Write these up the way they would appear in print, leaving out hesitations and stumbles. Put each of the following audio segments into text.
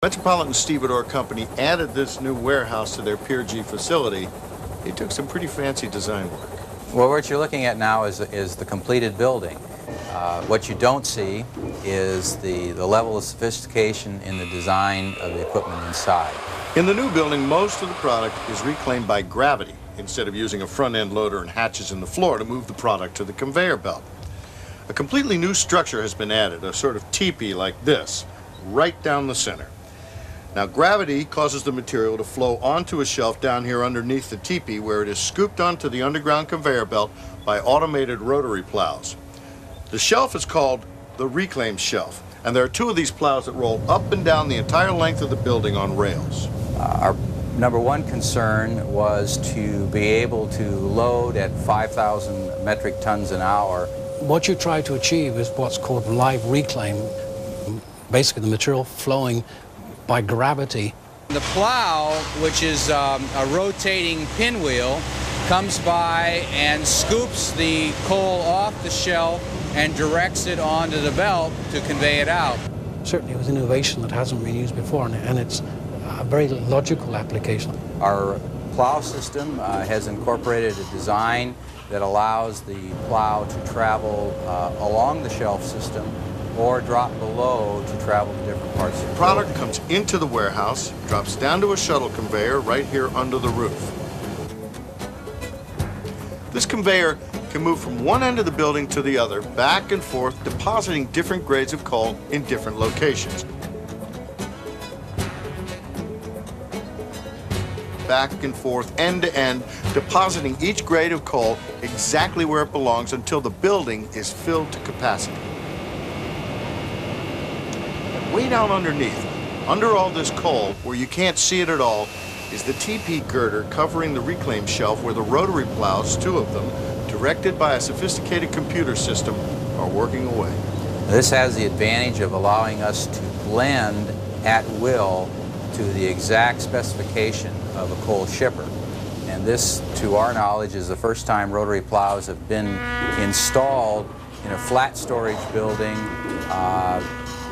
Metropolitan Stevedore Company added this new warehouse to their Pier G facility. They took some pretty fancy design work. Well, what you're looking at now is the completed building. What you don't see is the level of sophistication in the design of the equipment inside. In the new building, most of the product is reclaimed by gravity instead of using a front-end loader and hatches in the floor to move the product to the conveyor belt. A completely new structure has been added, a sort of teepee like this, right down the center. Now, gravity causes the material to flow onto a shelf down here underneath the teepee, where it is scooped onto the underground conveyor belt by automated rotary plows. The shelf is called the reclaim shelf, and there are two of these plows that roll up and down the entire length of the building on rails. Our number one concern was to be able to load at 5,000 metric tons an hour. What you try to achieve is what's called live reclaim, basically the material flowing by gravity. The plow, which is a rotating pinwheel, comes by and scoops the coal off the shelf and directs it onto the belt to convey it out. Certainly it was an innovation that hasn't been used before, and it's a very logical application. Our plow system has incorporated a design that allows the plow to travel along the shelf system or drop below to travel to different parts of the Product building. comes into the warehouse, drops down to a shuttle conveyor right here under the roof. This conveyor can move from one end of the building to the other, back and forth, depositing different grades of coal in different locations. Back and forth, end to end, depositing each grade of coal exactly where it belongs until the building is filled to capacity. Way down underneath, under all this coal, where you can't see it at all, is the TP girder covering the reclaim shelf where the rotary plows, two of them, directed by a sophisticated computer system, are working away. This has the advantage of allowing us to blend at will to the exact specification of a coal shipper. And this, to our knowledge, is the first time rotary plows have been installed in a flat storage building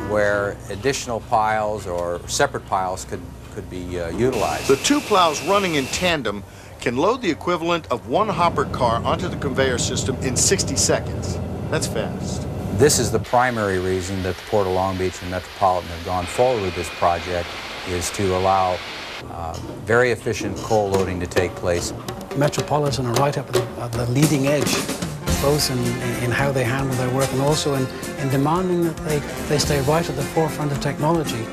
where additional piles or separate piles could be utilized. The two plows running in tandem can load the equivalent of one hopper car onto the conveyor system in 60 seconds. That's fast. This is the primary reason that the Port of Long Beach and Metropolitan have gone forward with this project, is to allow very efficient coal loading to take place. Metropolitan are right up at the leading edge, both in how they handle their work and also in demanding that they stay right at the forefront of technology.